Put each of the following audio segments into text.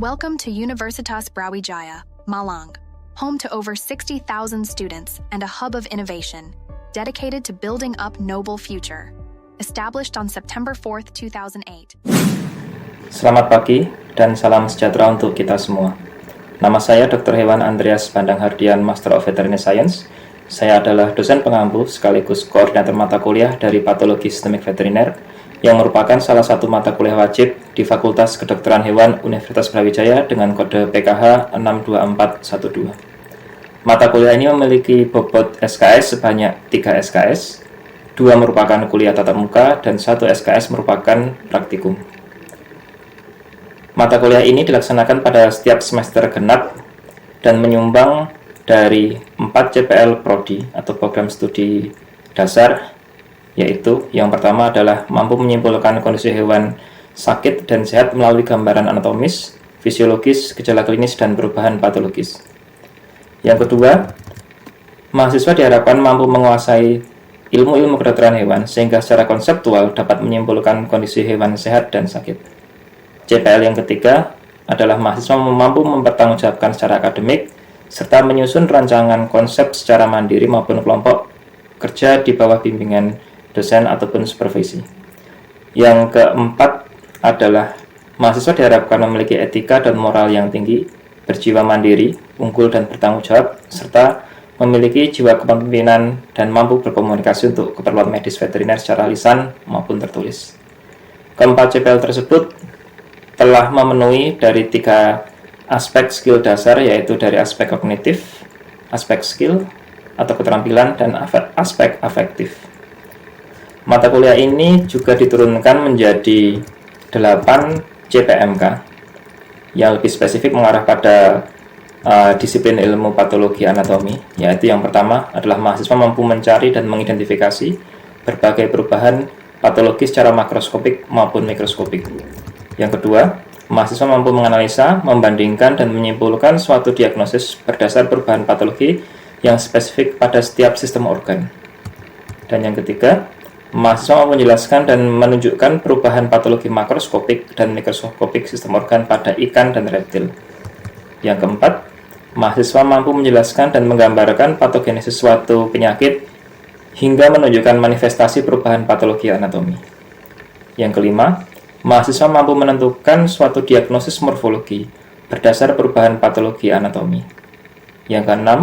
Welcome to Universitas Brawijaya, Malang, home to over 60,000 students and a hub of innovation, dedicated to building up noble future. Established on September 4th, 2008. Selamat pagi dan salam sejahtera untuk kita semua. Nama saya Dr. Hewan Andreas Bandang Hardian, Master of Veterinary Science. Saya adalah dosen pengampu sekaligus koordinator mata kuliah dari Patologi Sistemik Veteriner yang merupakan salah satu mata kuliah wajib di Fakultas Kedokteran Hewan Universitas Brawijaya dengan kode PKH 62412. Mata kuliah ini memiliki bobot SKS sebanyak 3 SKS, 2 merupakan kuliah tatap muka, dan 1 SKS merupakan praktikum. Mata kuliah ini dilaksanakan pada setiap semester genap dan menyumbang dari 4 CPL Prodi atau program studi dasar, yaitu yang pertama adalah mampu menyimpulkan kondisi hewan sakit dan sehat melalui gambaran anatomis, fisiologis, gejala klinis, dan perubahan patologis. Yang kedua, mahasiswa diharapkan mampu menguasai ilmu-ilmu kedokteran hewan sehingga secara konseptual dapat menyimpulkan kondisi hewan sehat dan sakit. CPL yang ketiga adalah mahasiswa mampu mempertanggungjawabkan secara akademik serta menyusun rancangan konsep secara mandiri maupun kelompok kerja di bawah bimbingan dosen ataupun supervisi. Yang keempat adalah mahasiswa diharapkan memiliki etika dan moral yang tinggi, berjiwa mandiri, unggul dan bertanggung jawab, serta memiliki jiwa kepemimpinan dan mampu berkomunikasi untuk keperluan medis veteriner secara lisan maupun tertulis. Keempat CPL tersebut telah memenuhi dari 3 aspek skill dasar, yaitu dari aspek kognitif, aspek skill atau keterampilan, dan aspek afektif. Mata kuliah ini juga diturunkan menjadi 8 CPMK yang lebih spesifik mengarah pada disiplin ilmu patologi anatomi, yaitu yang pertama adalah mahasiswa mampu mencari dan mengidentifikasi berbagai perubahan patologi secara makroskopik maupun mikroskopik. Yang kedua, mahasiswa mampu menganalisa, membandingkan, dan menyimpulkan suatu diagnosis berdasar perubahan patologi yang spesifik pada setiap sistem organ. Dan yang ketiga, mahasiswa mampu menjelaskan dan menunjukkan perubahan patologi makroskopik dan mikroskopik sistem organ pada ikan dan reptil. Yang keempat, mahasiswa mampu menjelaskan dan menggambarkan patogenesis suatu penyakit hingga menunjukkan manifestasi perubahan patologi anatomi. Yang kelima, mahasiswa mampu menentukan suatu diagnosis morfologi berdasar perubahan patologi anatomi. Yang keenam,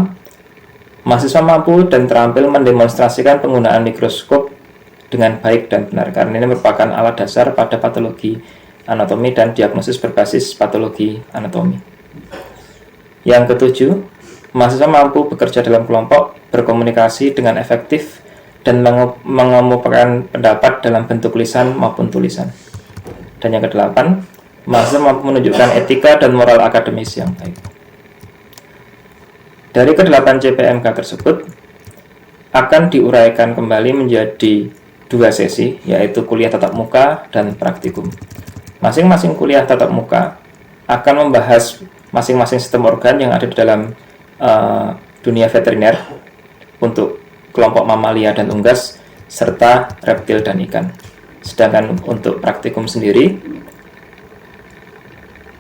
mahasiswa mampu dan terampil mendemonstrasikan penggunaan mikroskop dengan baik dan benar, karena ini merupakan alat dasar pada patologi anatomi dan diagnosis berbasis patologi anatomi. Yang ketujuh, mahasiswa mampu bekerja dalam kelompok, berkomunikasi dengan efektif, dan mengemukakan pendapat dalam bentuk lisan maupun tulisan. Dan yang kedelapan, mahasiswa mampu menunjukkan etika dan moral akademis yang baik. Dari ke-8 CPMK tersebut akan diuraikan kembali menjadi 2 sesi, yaitu kuliah tatap muka dan praktikum. Masing-masing kuliah tatap muka akan membahas masing-masing sistem organ yang ada di dalam dunia veteriner untuk kelompok mamalia dan unggas, serta reptil dan ikan. Sedangkan untuk praktikum sendiri,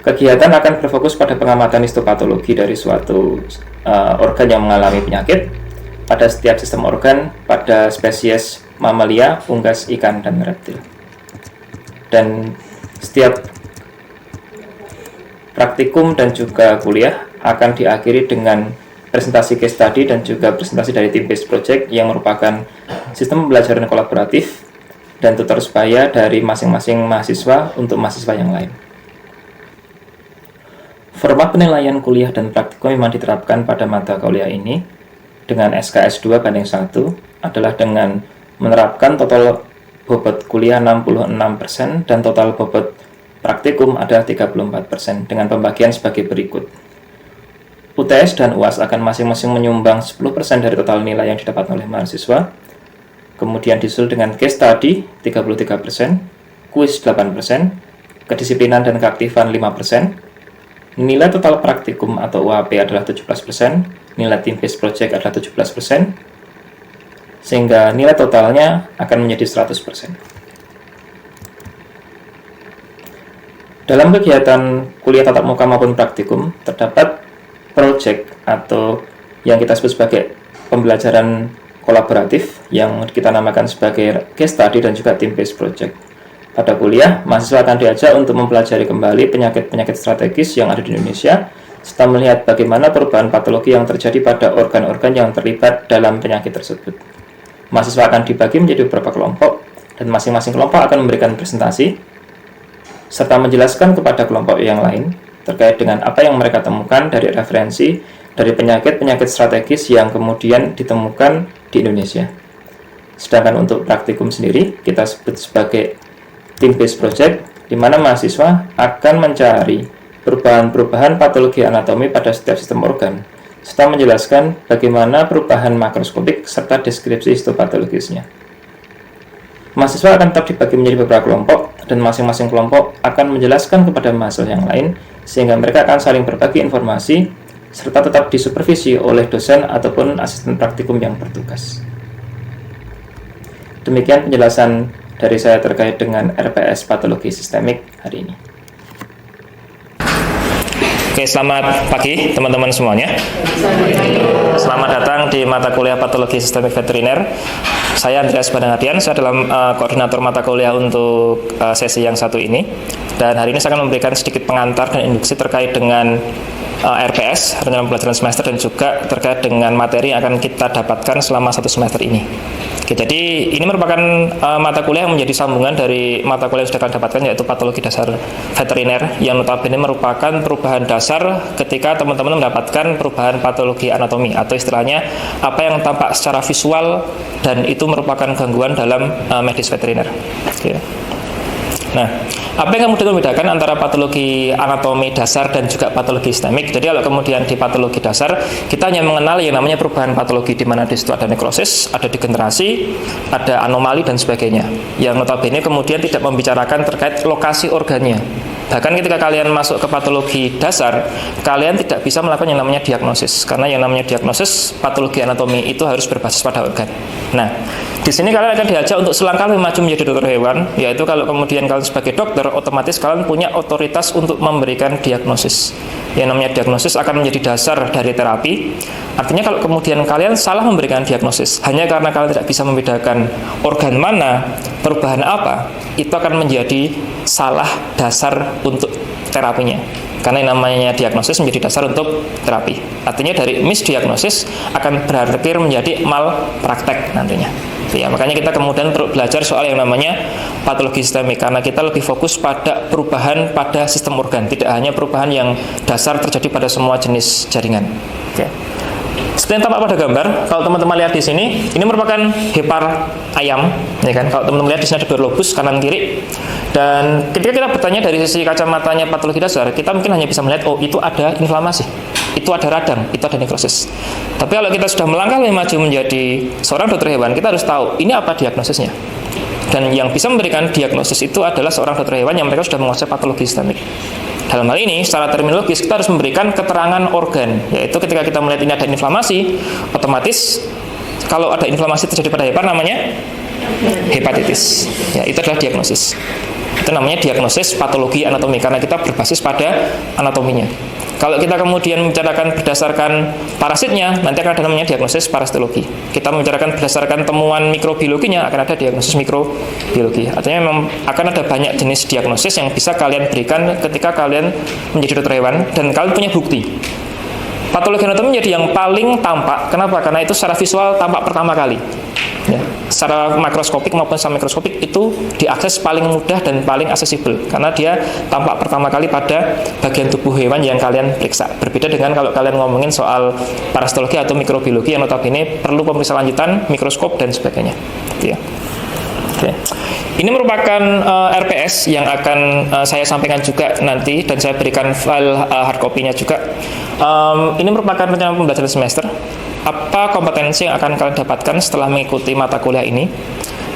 kegiatan akan berfokus pada pengamatan histopatologi dari suatu organ yang mengalami penyakit pada setiap sistem organ pada spesies mamalia, unggas, ikan, dan reptil. Dan setiap praktikum dan juga kuliah akan diakhiri dengan presentasi case study dan juga presentasi dari team-based project yang merupakan sistem pembelajaran kolaboratif dan tutor sebaya dari masing-masing mahasiswa untuk mahasiswa yang lain. Format penilaian kuliah dan praktikum memang diterapkan pada mata kuliah ini dengan SKS 2:1 adalah dengan menerapkan total bobot kuliah 66% dan total bobot praktikum adalah 34% dengan pembagian sebagai berikut. UTS dan UAS akan masing-masing menyumbang 10% dari total nilai yang didapat oleh mahasiswa. Kemudian disusul dengan case study 33%, kuis 8%, kedisiplinan dan keaktifan 5%. Nilai total praktikum atau UAP adalah 17%, nilai team-based project adalah 17%, sehingga nilai totalnya akan menjadi 100%. Dalam kegiatan kuliah tatap muka maupun praktikum, terdapat project atau yang kita sebut sebagai pembelajaran kolaboratif yang kita namakan sebagai case study dan juga team-based project. Pada kuliah, mahasiswa akan diajak untuk mempelajari kembali penyakit-penyakit strategis yang ada di Indonesia, serta melihat bagaimana perubahan patologi yang terjadi pada organ-organ yang terlibat dalam penyakit tersebut. Mahasiswa akan dibagi menjadi beberapa kelompok, dan masing-masing kelompok akan memberikan presentasi, serta menjelaskan kepada kelompok yang lain terkait dengan apa yang mereka temukan dari referensi dari penyakit-penyakit strategis yang kemudian ditemukan di Indonesia. Sedangkan untuk praktikum sendiri, kita sebut sebagai team-based project, di mana mahasiswa akan mencari perubahan-perubahan patologi anatomi pada setiap sistem organ, serta menjelaskan bagaimana perubahan makroskopik serta deskripsi histopatologisnya. Mahasiswa akan tetap dibagi menjadi beberapa kelompok, dan masing-masing kelompok akan menjelaskan kepada mahasiswa yang lain, sehingga mereka akan saling berbagi informasi, serta tetap disupervisi oleh dosen ataupun asisten praktikum yang bertugas. Demikian penjelasan dari saya terkait dengan RPS patologi sistemik hari ini. Oke, selamat pagi teman-teman semuanya. Selamat datang di mata kuliah patologi sistemik veteriner. Saya Andreas Badangadian, saya adalah koordinator mata kuliah untuk sesi yang satu ini. Dan hari ini saya akan memberikan sedikit pengantar dan induksi terkait dengan RPS, rencana pembelajaran semester, dan juga terkait dengan materi yang akan kita dapatkan selama satu semester ini. Oke, jadi ini merupakan mata kuliah yang menjadi sambungan dari mata kuliah yang sudah kalian dapatkan, yaitu patologi dasar veteriner, yang notabene merupakan perubahan dasar ketika teman-teman mendapatkan perubahan patologi anatomi, atau istilahnya apa yang tampak secara visual dan itu merupakan gangguan dalam medis veteriner. Oke. Nah, apa yang kemudian membedakan antara patologi anatomi dasar dan juga patologi sistemik? Jadi kalau kemudian di patologi dasar, kita hanya mengenal yang namanya perubahan patologi, di mana di situ ada nekrosis, ada degenerasi, ada anomali, dan sebagainya. Yang notabene kemudian tidak membicarakan terkait lokasi organnya. Bahkan ketika kalian masuk ke patologi dasar, kalian tidak bisa melakukan yang namanya diagnosis, karena yang namanya diagnosis patologi anatomi itu harus berbasis pada organ. Nah, di sini kalian akan diajak untuk selangkah lebih maju menjadi dokter hewan, yaitu kalau kemudian kalian sebagai dokter, otomatis kalian punya otoritas untuk memberikan diagnosis. Yang namanya diagnosis akan menjadi dasar dari terapi. Artinya kalau kemudian kalian salah memberikan diagnosis, hanya karena kalian tidak bisa membedakan organ mana, perubahan apa, itu akan menjadi salah dasar untuk terapinya. Karena yang namanya diagnosis menjadi dasar untuk terapi. Artinya dari misdiagnosis akan berakhir menjadi malpraktek nantinya. Ya, makanya kita kemudian perlu belajar soal yang namanya patologi sistemik, karena kita lebih fokus pada perubahan pada sistem organ, tidak hanya perubahan yang dasar terjadi pada semua jenis jaringan. Oke. Seperti yang tampak pada gambar, kalau teman-teman lihat di sini, ini merupakan hepar ayam, ya kan? Kalau teman-teman lihat di sini ada dua lobus kanan kiri. Dan ketika kita bertanya dari sisi kacamatanya patologi dasar, kita mungkin hanya bisa melihat, oh itu ada inflamasi, itu ada radang, itu ada nekrosis. Tapi kalau kita sudah melangkah lebih maju menjadi seorang dokter hewan, kita harus tahu ini apa diagnosisnya. Dan yang bisa memberikan diagnosis itu adalah seorang dokter hewan yang mereka sudah menguasai patologi sistemik. Dalam hal ini, secara terminologis, kita harus memberikan keterangan organ, yaitu ketika kita melihat ini ada inflamasi, otomatis kalau ada inflamasi terjadi pada hepar namanya hepatitis. Ya, itu adalah diagnosis. Itu namanya diagnosis patologi anatomi, karena kita berbasis pada anatominya. Kalau kita kemudian membicarakan berdasarkan parasitnya, nanti akan ada namanya diagnosis parasitologi. Kita membicarakan berdasarkan temuan mikrobiologinya, akan ada diagnosis mikrobiologi. Artinya memang akan ada banyak jenis diagnosis yang bisa kalian berikan ketika kalian menjadi dokter hewan dan kalian punya bukti. Patologi anatomi menjadi yang paling tampak. Kenapa? Karena itu secara visual tampak pertama kali. Ya, secara makroskopik maupun secara mikroskopik itu diakses paling mudah dan paling aksesibel, karena dia tampak pertama kali pada bagian tubuh hewan yang kalian periksa. Berbeda dengan kalau kalian ngomongin soal parasitologi atau mikrobiologi yang notabene perlu pemeriksaan lanjutan, mikroskop dan sebagainya. Gitu ya. Oke. Ini merupakan RPS yang akan saya sampaikan juga nanti, dan saya berikan file hard copy-nya juga. Ini merupakan rencana pembelajaran semester. Apa kompetensi yang akan kalian dapatkan setelah mengikuti mata kuliah ini?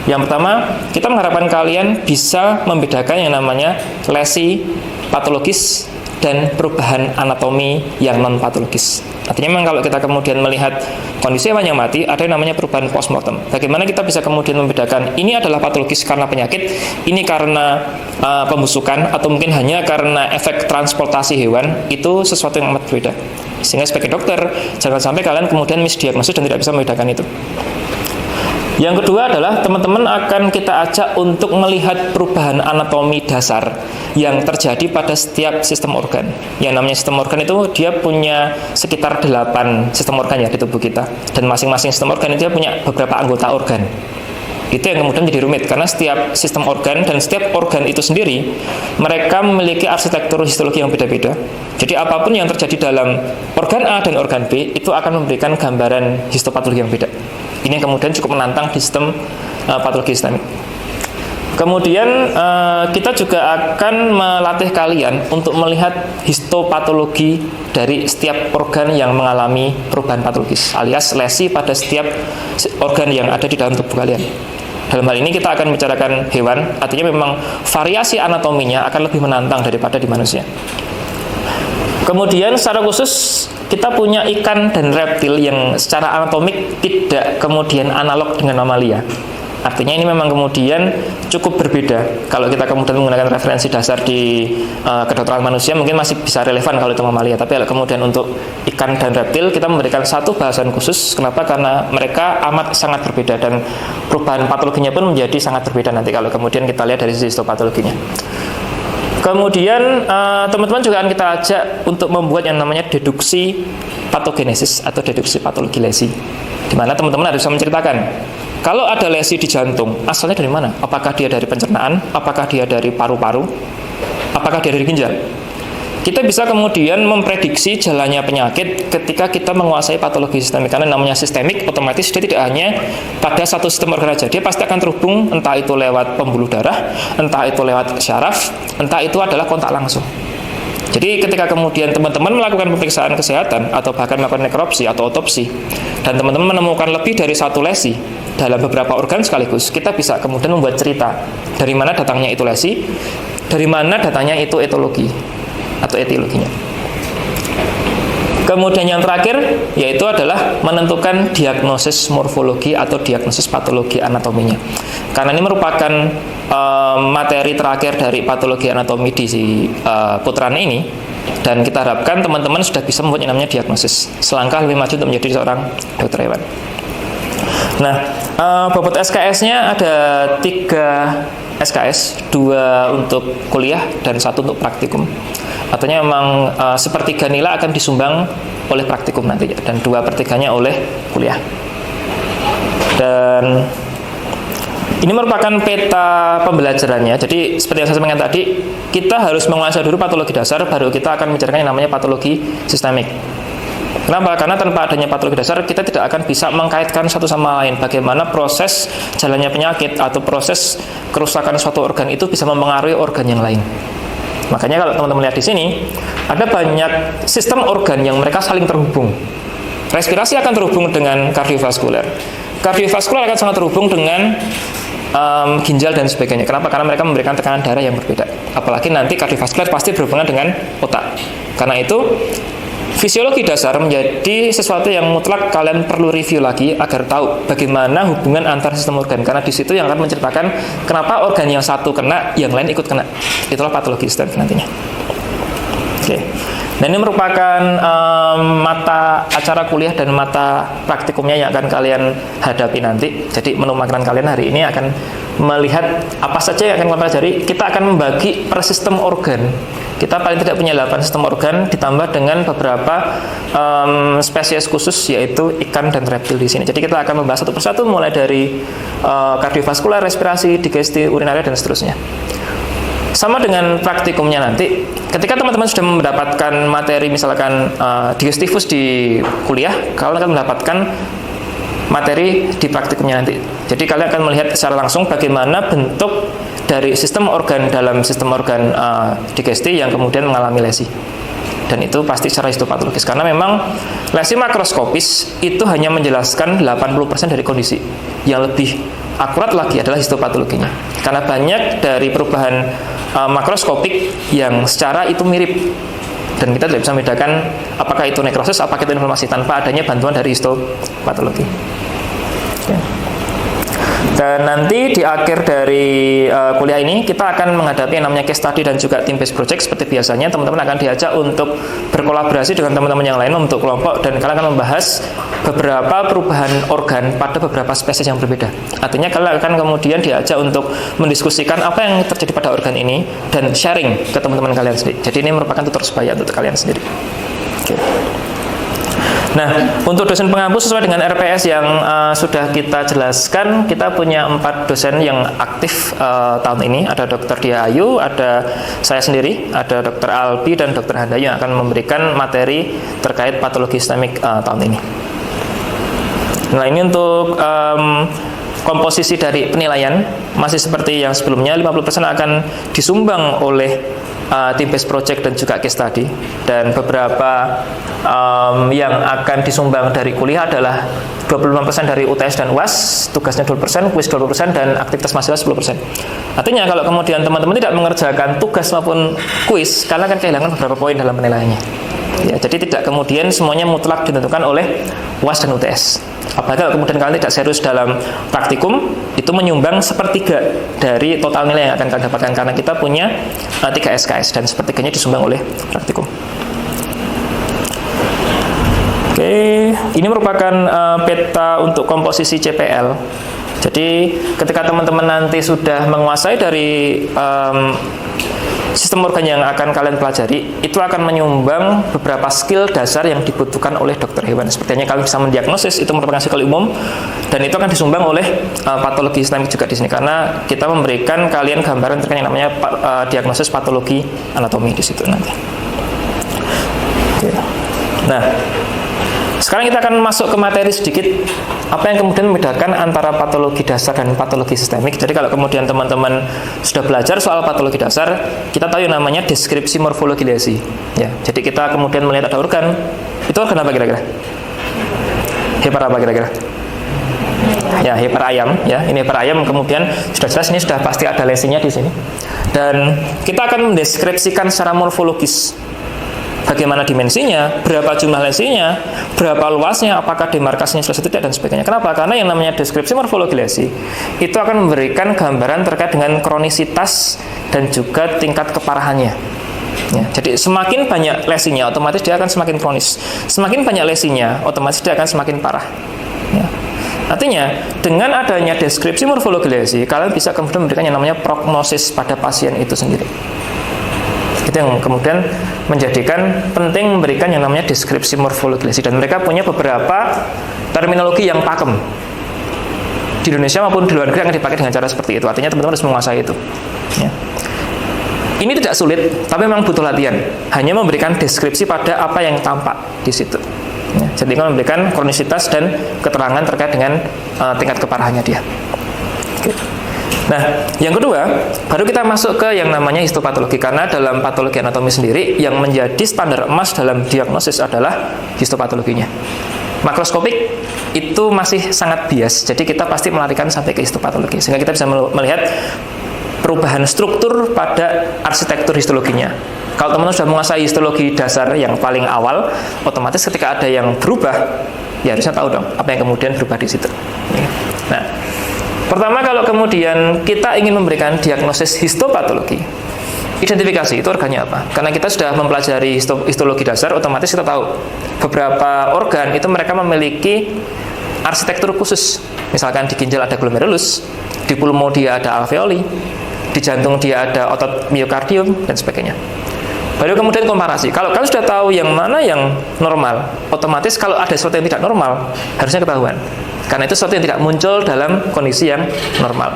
Yang pertama, kita mengharapkan kalian bisa membedakan yang namanya lesi patologis dan perubahan anatomi yang non-patologis. Artinya memang kalau kita kemudian melihat kondisi hewan yang mati, ada yang namanya perubahan postmortem. Bagaimana kita bisa kemudian membedakan ini adalah patologis karena penyakit, ini karena pembusukan, atau mungkin hanya karena efek transportasi hewan, itu sesuatu yang amat berbeda. Sehingga sebagai dokter, jangan sampai kalian kemudian misdiagnosis dan tidak bisa membedakan itu. Yang kedua adalah teman-teman akan kita ajak untuk melihat perubahan anatomi dasar yang terjadi pada setiap sistem organ. Yang namanya sistem organ itu dia punya sekitar 8 sistem organ ya di tubuh kita. Dan masing-masing sistem organ itu punya beberapa anggota organ. Itu yang kemudian jadi rumit, karena setiap sistem organ dan setiap organ itu sendiri mereka memiliki arsitektur histologi yang beda-beda. Jadi apapun yang terjadi dalam organ A dan organ B itu akan memberikan gambaran histopatologi yang beda. Ini yang kemudian cukup menantang di sistem patologi sistemik. Kemudian kita juga akan melatih kalian untuk melihat histopatologi dari setiap organ yang mengalami perubahan patologis, alias lesi pada setiap organ yang ada di dalam tubuh kalian. Dalam hal ini kita akan membicarakan hewan, artinya memang variasi anatominya akan lebih menantang daripada di manusia. Kemudian secara khusus kita punya ikan dan reptil yang secara anatomik tidak kemudian analog dengan mamalia. Artinya ini memang kemudian cukup berbeda. Kalau kita kemudian menggunakan referensi dasar di kedokteran manusia mungkin masih bisa relevan kalau itu mamalia. Tapi kalau kemudian untuk ikan dan reptil kita memberikan satu bahasan khusus. Kenapa? Karena mereka amat sangat berbeda dan perubahan patologinya pun menjadi sangat berbeda nanti kalau kemudian kita lihat dari sisi histopatologinya. Kemudian teman-teman juga akan kita ajak untuk membuat yang namanya deduksi patogenesis atau deduksi patologi lesi, di mana teman-teman harus bisa menceritakan kalau ada lesi di jantung, asalnya dari mana? Apakah dia dari pencernaan? Apakah dia dari paru-paru? Apakah dia dari ginjal? Kita bisa kemudian memprediksi jalannya penyakit ketika kita menguasai patologi sistemik. Karena namanya sistemik, otomatis dia tidak hanya pada satu sistem organ saja. Dia pasti akan terhubung, entah itu lewat pembuluh darah, entah itu lewat syaraf, entah itu adalah kontak langsung. Jadi ketika kemudian teman-teman melakukan pemeriksaan kesehatan atau bahkan melakukan nekropsi atau otopsi, dan teman-teman menemukan lebih dari satu lesi dalam beberapa organ sekaligus, kita bisa kemudian membuat cerita dari mana datangnya itu lesi, dari mana datangnya itu etologi atau etiologinya. Kemudian yang terakhir yaitu adalah menentukan diagnosis morfologi atau diagnosis patologi anatominya. Karena ini merupakan materi terakhir dari patologi anatomi di putaran ini, dan kita harapkan teman-teman sudah bisa membuat yang namanya diagnosis selangkah lebih maju untuk menjadi seorang dokter hewan. Nah, bobot SKS-nya ada 3 SKS, 2 untuk kuliah dan 1 untuk praktikum. Artinya memang sepertiga nilai akan disumbang oleh praktikum nanti, dan 2/3-nya oleh kuliah. Dan ini merupakan peta pembelajarannya. Jadi seperti yang saya sampaikan tadi, kita harus menguasai dulu patologi dasar, baru kita akan membicarakan yang namanya patologi sistemik. Kenapa? Karena tanpa adanya patologi dasar, kita tidak akan bisa mengkaitkan satu sama lain. Bagaimana proses jalannya penyakit atau proses kerusakan suatu organ itu bisa mempengaruhi organ yang lain. Makanya kalau teman-teman lihat di sini, ada banyak sistem organ yang mereka saling terhubung. Respirasi akan terhubung dengan kardiovaskuler. Kardiovaskuler akan sangat terhubung dengan ginjal dan sebagainya. Kenapa? Karena mereka memberikan tekanan darah yang berbeda. Apalagi nanti kardiovaskuler pasti berhubungan dengan otak. Karena itu fisiologi dasar menjadi sesuatu yang mutlak kalian perlu review lagi agar tahu bagaimana hubungan antar sistem organ. Karena di situ yang akan menceritakan kenapa organ yang satu kena, yang lain ikut kena. Itulah patologi sistemik nantinya. Oke. Dan ini merupakan mata acara kuliah dan mata praktikumnya yang akan kalian hadapi nanti. Jadi menu makanan kalian hari ini akan melihat apa saja yang akan kalian pelajari. Kita akan membagi per sistem organ. Kita paling tidak punya 8 sistem organ ditambah dengan beberapa spesies khusus yaitu ikan dan reptil di sini. Jadi kita akan membahas satu persatu mulai dari kardiovaskuler, respirasi, digesti, urinaria dan seterusnya. Sama dengan praktikumnya nanti, ketika teman-teman sudah mendapatkan materi misalkan digestivus di kuliah, kalian akan mendapatkan materi di praktikumnya nanti. Jadi kalian akan melihat secara langsung bagaimana bentuk dari sistem organ dalam sistem organ digesti yang kemudian mengalami lesi. Dan itu pasti secara histopatologis, karena memang lesi makroskopis itu hanya menjelaskan 80% dari kondisi. Yang lebih akurat lagi adalah histopatologinya, karena banyak dari perubahan makroskopik yang secara itu mirip Dan kita tidak bisa membedakan apakah itu nekrosis, apakah itu inflamasi tanpa adanya bantuan dari histopatologi. Oke. Dan nanti di akhir dari kuliah ini kita akan menghadapi yang namanya case study dan juga team based project. Seperti biasanya teman-teman akan diajak untuk berkolaborasi dengan teman-teman yang lain membentuk kelompok, dan kalian akan membahas beberapa perubahan organ pada beberapa spesies yang berbeda. Artinya kalian akan kemudian diajak untuk mendiskusikan apa yang terjadi pada organ ini dan sharing ke teman-teman kalian sendiri. Jadi ini merupakan tutor sebaya untuk kalian sendiri. Oke. Nah, untuk dosen pengampu sesuai dengan RPS yang sudah kita jelaskan, kita punya 4 dosen yang aktif tahun ini. Ada Dr. Dia Ayu, ada saya sendiri, ada Dr. Albi, dan Dr. Handayu yang akan memberikan materi terkait patologi sistemik tahun ini. Nah, ini untuk komposisi dari penilaian masih seperti yang sebelumnya, 50% akan disumbang oleh team based project dan juga case study, dan beberapa yang akan disumbang dari kuliah adalah 25% dari UTS dan UAS, tugasnya 20%, kuis 20%, dan aktivitas mahasiswa 10%. Artinya kalau kemudian teman-teman tidak mengerjakan tugas maupun kuis, kalian akan kehilangan beberapa poin dalam penilaiannya. Ya, jadi tidak kemudian semuanya mutlak ditentukan oleh UAS dan UTS. Apalagi kalau kemudian kalian tidak serius dalam praktikum, itu menyumbang sepertiga dari total nilai yang akan kalian dapatkan, karena kita punya 3 SKS dan sepertiganya disumbang oleh praktikum. Oke, ini merupakan peta untuk komposisi CPL. Jadi ketika teman-teman nanti sudah menguasai dari sistem organ yang akan kalian pelajari, itu akan menyumbang beberapa skill dasar yang dibutuhkan oleh dokter hewan. Sepertinya kalian bisa mendiagnosis, itu merupakan skill umum, dan itu akan disumbang oleh patologi sistemik juga di sini, karena kita memberikan kalian gambaran terkait yang namanya diagnosis patologi anatomi di situ nanti. Oke. Nah, sekarang kita akan masuk ke materi sedikit, apa yang kemudian membedakan antara patologi dasar dan patologi sistemik. Jadi kalau kemudian teman-teman sudah belajar soal patologi dasar, kita tahu yang namanya deskripsi morfologi lesi. Ya, jadi kita kemudian melihat ada organ. Itu organ apa kira-kira? Hepar apa kira-kira? Ya, hepar ayam. Ya, ini hepar ayam. Kemudian sudah jelas ini sudah pasti ada lesinya di sini. Dan kita akan mendeskripsikan secara morfologis. Bagaimana dimensinya, berapa jumlah lesinya, berapa luasnya, apakah demarkasinya jelas atau tidak, dan sebagainya. Kenapa? Karena yang namanya deskripsi morfologi lesi itu akan memberikan gambaran terkait dengan kronisitas dan juga tingkat keparahannya. Ya, jadi semakin banyak lesinya, otomatis dia akan semakin kronis. Semakin banyak lesinya, otomatis dia akan semakin parah. Ya. Artinya, dengan adanya deskripsi morfologi lesi, kalian bisa kemudian memberikan yang namanya prognosis pada pasien itu sendiri. Itu yang kemudian menjadikan penting memberikan yang namanya deskripsi morfologi lesi, dan mereka punya beberapa terminologi yang pakem di Indonesia maupun di luar negeri yang dipakai dengan cara seperti itu. Artinya teman-teman harus menguasai itu. Ya. Ini tidak sulit, tapi memang butuh latihan. Hanya memberikan deskripsi pada apa yang tampak di situ. Ya. Jadi memberikan kronisitas dan keterangan terkait dengan tingkat keparahannya dia. Oke. Nah, yang kedua, baru kita masuk ke yang namanya histopatologi, karena dalam patologi anatomi sendiri yang menjadi standar emas dalam diagnosis adalah histopatologinya. Makroskopik itu masih sangat bias, jadi kita pasti melarikan sampai ke histopatologi, sehingga kita bisa melihat perubahan struktur pada arsitektur histologinya. Kalau teman-teman sudah menguasai histologi dasar yang paling awal, otomatis ketika ada yang berubah, ya harusnya tahu dong apa yang kemudian berubah di situ. Nah, pertama, kalau kemudian kita ingin memberikan diagnosis histopatologi, identifikasi itu organnya apa. Karena kita sudah mempelajari histologi dasar, otomatis kita tahu beberapa organ itu mereka memiliki arsitektur khusus. Misalkan di ginjal ada glomerulus, di pulmo dia ada alveoli, di jantung dia ada otot miokardium, dan sebagainya. Baru kemudian komparasi. Kalau kalian sudah tahu yang mana yang normal, otomatis kalau ada sesuatu yang tidak normal, harusnya ketahuan. Karena itu sesuatu yang tidak muncul dalam kondisi yang normal.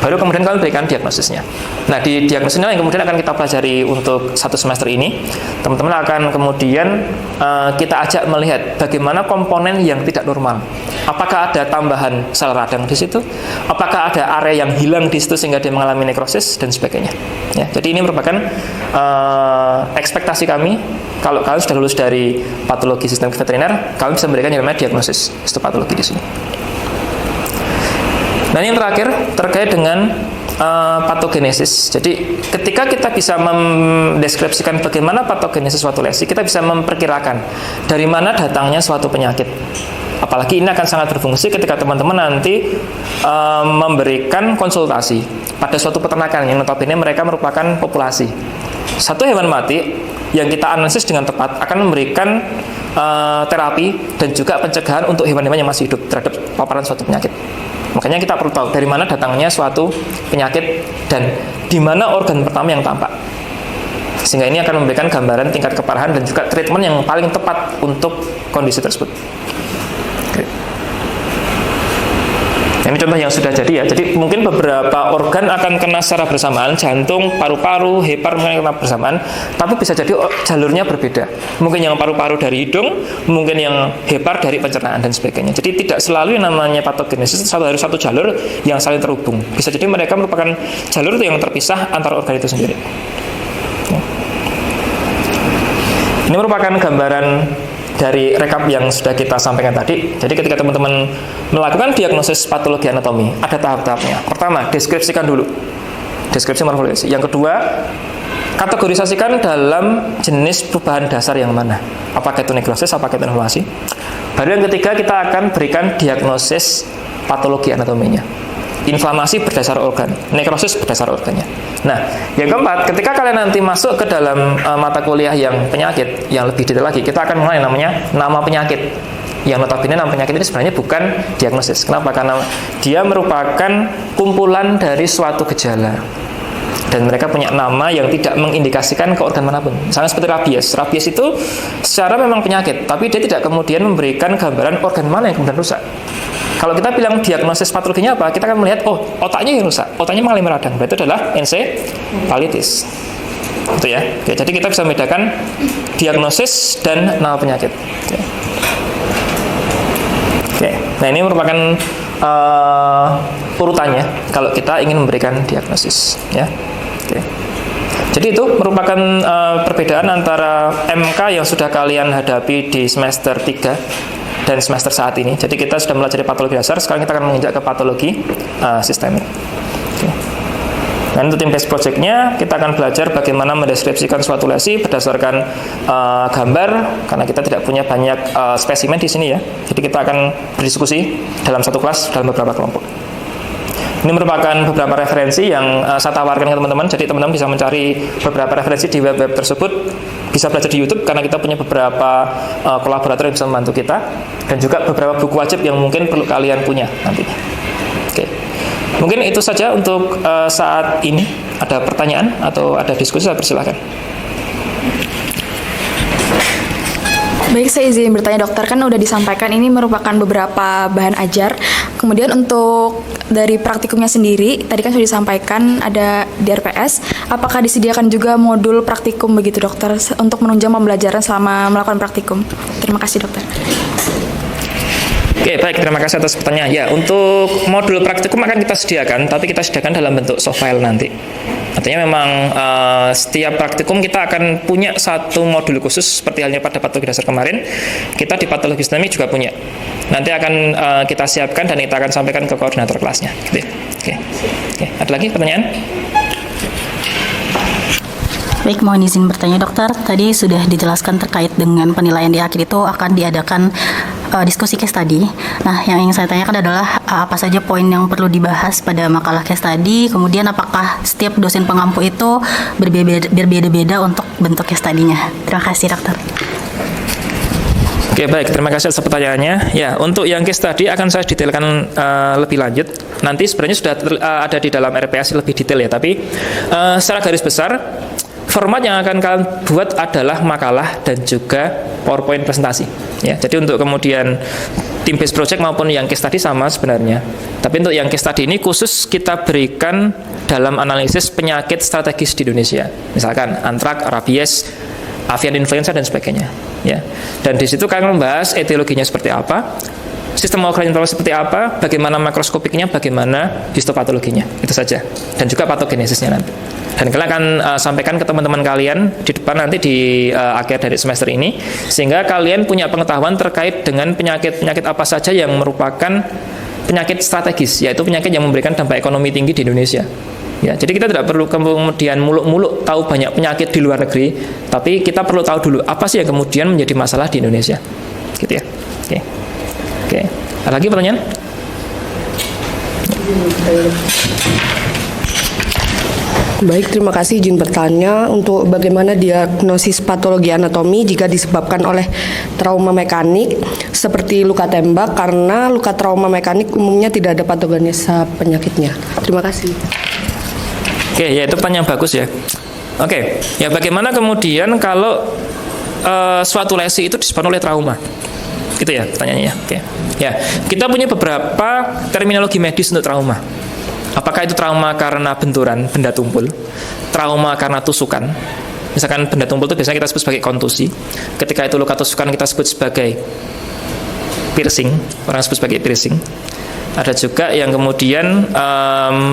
Baru kemudian kalian berikan diagnosisnya. Nah, di diagnosisnya yang kemudian akan kita pelajari untuk 1 semester ini, teman-teman akan kemudian kita ajak melihat bagaimana komponen yang tidak normal. Apakah ada tambahan sel radang di situ? Apakah ada area yang hilang di situ sehingga dia mengalami nekrosis, dan sebagainya. Ya, jadi ini merupakan ekspektasi kami. Kalau kalian sudah lulus dari patologi sistem veteriner, kalian bisa memberikan yang namanya diagnosis histopatologi di sini. Dan yang terakhir terkait dengan patogenesis. Jadi ketika kita bisa mendeskripsikan bagaimana patogenesis suatu lesi, kita bisa memperkirakan dari mana datangnya suatu penyakit. Apalagi ini akan sangat berfungsi ketika teman-teman nanti memberikan konsultasi pada suatu peternakan yang notabene mereka merupakan populasi. Satu hewan mati yang kita analisis dengan tepat akan memberikan terapi dan juga pencegahan untuk hewan-hewan yang masih hidup terhadap paparan suatu penyakit. Makanya kita perlu tahu dari mana datangnya suatu penyakit dan di mana organ pertama yang tampak. Sehingga ini akan memberikan gambaran tingkat keparahan dan juga treatment yang paling tepat untuk kondisi tersebut. Ini contoh yang sudah jadi ya. Jadi mungkin beberapa organ akan kena secara bersamaan, jantung, paru-paru, hepar mungkin kena bersamaan, tapi bisa jadi jalurnya berbeda. Mungkin yang paru-paru dari hidung, mungkin yang hepar dari pencernaan dan sebagainya. Jadi tidak selalu yang namanya patogenesis harus satu jalur yang saling terhubung. Bisa jadi mereka merupakan jalur yang terpisah antara organ itu sendiri. Ini merupakan gambaran dari rekap yang sudah kita sampaikan tadi. Jadi ketika teman-teman melakukan diagnosis patologi anatomi, ada tahap-tahapnya. Pertama, deskripsikan dulu. Deskripsi morfologi. Yang kedua, kategorisasikan dalam jenis perubahan dasar yang mana. Apakah itu nekrosis, apakah itu inflamasi. Baru yang ketiga, kita akan berikan diagnosis patologi anatominya. Inflamasi berdasar organ, nekrosis berdasar organnya. Nah, yang keempat, ketika kalian nanti masuk ke dalam mata kuliah yang penyakit, yang lebih detail lagi, kita akan mulai namanya nama penyakit. Yang notabene nama penyakit ini sebenarnya bukan diagnosis. Kenapa? Karena dia merupakan kumpulan dari suatu gejala. Dan mereka punya nama yang tidak mengindikasikan ke organ manapun. Misalnya seperti rabies. Rabies itu secara memang penyakit, tapi dia tidak kemudian memberikan gambaran organ mana yang kemudian rusak. Kalau kita bilang diagnosis patologinya apa, kita akan melihat, oh, otaknya yang rusak, otaknya mengalami radang. Berarti itu adalah ensefalitis. Itu ya. Oke, jadi kita bisa membedakan diagnosis dan nama penyakit. Oke. Nah, ini merupakan urutannya kalau kita ingin memberikan diagnosis, ya. Oke. Jadi itu merupakan perbedaan antara MK yang sudah kalian hadapi di semester 3 dan semester saat ini. Jadi kita sudah belajar patologi dasar, sekarang kita akan menginjak ke patologi sistemik. Okay. Dan untuk tim based project-nya, kita akan belajar bagaimana mendeskripsikan suatu lesi berdasarkan gambar, karena kita tidak punya banyak spesimen di sini ya. Jadi kita akan berdiskusi dalam satu kelas dalam beberapa kelompok. Ini merupakan beberapa referensi yang saya tawarkan ke teman-teman. Jadi teman-teman bisa mencari beberapa referensi di web-web tersebut. Bisa belajar di YouTube karena kita punya beberapa kolaborator yang bisa membantu kita. Dan juga beberapa buku wajib yang mungkin perlu kalian punya nantinya. Oke. Mungkin itu saja untuk saat ini. Ada pertanyaan atau ada diskusi, saya persilahkan. Baik, saya izin bertanya dokter, kan udah disampaikan ini merupakan beberapa bahan ajar. Kemudian untuk dari praktikumnya sendiri, tadi kan sudah disampaikan ada di RPS. Apakah disediakan juga modul praktikum begitu dokter untuk menunjang pembelajaran selama melakukan praktikum? Terima kasih dokter. Oke, baik, terima kasih atas pertanyaan. Ya, untuk modul praktikum akan kita sediakan, tapi kita sediakan dalam bentuk soft file nanti. Artinya memang setiap praktikum kita akan punya satu modul khusus seperti halnya pada patologi dasar kemarin. Kita di patologi sistemik juga punya. Nanti akan kita siapkan dan kita akan sampaikan ke koordinator kelasnya. Gitu ya. Oke. Ada lagi pertanyaan? Baik, mohon izin bertanya dokter. Tadi sudah dijelaskan terkait dengan penilaian di akhir itu akan diadakan diskusi case study. Nah, yang ingin saya tanyakan adalah apa saja poin yang perlu dibahas pada makalah case study, kemudian apakah setiap dosen pengampu itu berbeda-beda untuk bentuk case study-nya. Terima kasih dokter. Oke, baik, terima kasih atas pertanyaannya. Ya, untuk yang case study akan saya detailkan lebih lanjut. Nanti sebenarnya sudah ada di dalam RPS lebih detail ya, tapi secara garis besar format yang akan kalian buat adalah makalah dan juga PowerPoint presentasi. Ya, jadi untuk kemudian tim based project maupun yang case study sama sebenarnya. Tapi untuk yang case study ini khusus kita berikan dalam analisis penyakit strategis di Indonesia. Misalkan antrak, rabies, avian influenza dan sebagainya. Ya, dan di situ kalian membahas etiologinya seperti apa, sistem organ inflamasi seperti apa, bagaimana makroskopiknya, bagaimana histopatologinya, itu saja. Dan juga patogenesisnya nanti. Dan kalian akan sampaikan ke teman-teman kalian di depan nanti di akhir dari semester ini, sehingga kalian punya pengetahuan terkait dengan penyakit-penyakit apa saja yang merupakan penyakit strategis, yaitu penyakit yang memberikan dampak ekonomi tinggi di Indonesia. Ya, jadi kita tidak perlu kemudian muluk-muluk tahu banyak penyakit di luar negeri, tapi kita perlu tahu dulu apa sih yang kemudian menjadi masalah di Indonesia, gitu ya. Oke. Ada lagi pertanyaan? Baik, terima kasih. Izin bertanya untuk bagaimana diagnosis patologi anatomi jika disebabkan oleh trauma mekanik seperti luka tembak, karena luka trauma mekanik umumnya tidak ada patogenesa penyakitnya. Terima kasih. Oke, ya itu pertanyaan bagus ya. Oke, ya bagaimana kemudian kalau suatu lesi itu disebabkan oleh trauma? Gitu ya pertanyaannya. Oke. Ya, kita punya beberapa terminologi medis untuk trauma. Apakah itu trauma karena benturan benda tumpul, trauma karena tusukan. Misalkan benda tumpul itu biasanya kita sebut sebagai kontusi. Ketika itu luka tusukan kita sebut sebagai piercing, orang sebut sebagai piercing. Ada juga yang kemudian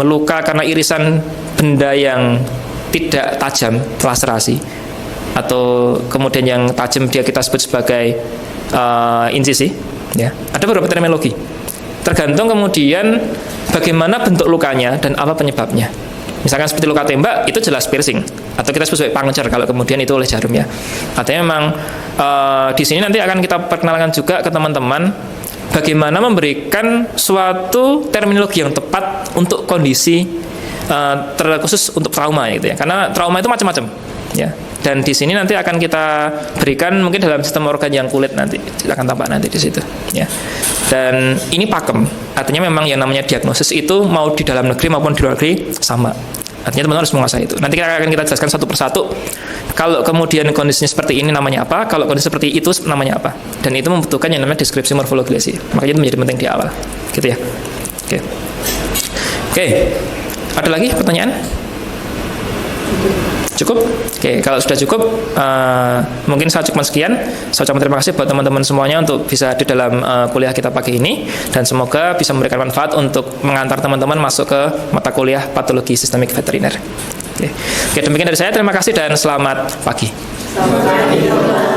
luka karena irisan benda yang tidak tajam, laserasi, atau kemudian yang tajam dia kita sebut sebagai insisi. Ya, ada beberapa terminologi. Tergantung kemudian bagaimana bentuk lukanya dan apa penyebabnya. Misalkan seperti luka tembak itu jelas piercing, atau kita sebut sebagai puncture kalau kemudian itu oleh jarum ya. Artinya memang di sini nanti akan kita perkenalkan juga ke teman-teman bagaimana memberikan suatu terminologi yang tepat untuk kondisi terkhusus untuk trauma gitu ya. Karena trauma itu macam-macam ya. Dan di sini nanti akan kita berikan mungkin dalam sistem organ yang kulit nanti akan tampak nanti di situ ya. Dan ini pakem. Artinya memang yang namanya diagnosis itu mau di dalam negeri maupun di luar negeri sama. Artinya teman-teman harus menguasai itu. Nanti akan kita jelaskan satu persatu. Kalau kemudian kondisinya seperti ini namanya apa, kalau kondisi seperti itu namanya apa. Dan itu membutuhkan yang namanya deskripsi morfologi lesi. Makanya itu menjadi penting di awal. Gitu ya. Oke. Ada lagi pertanyaan? Cukup? Oke, kalau sudah cukup, mungkin saya cukup sekian. Saya ucapkan terima kasih buat teman-teman semuanya untuk bisa hadir dalam kuliah kita pagi ini, dan semoga bisa memberikan manfaat untuk mengantar teman-teman masuk ke mata kuliah patologi sistemik veteriner. Oke, demikian dari saya. Terima kasih dan selamat pagi. Selamat pagi.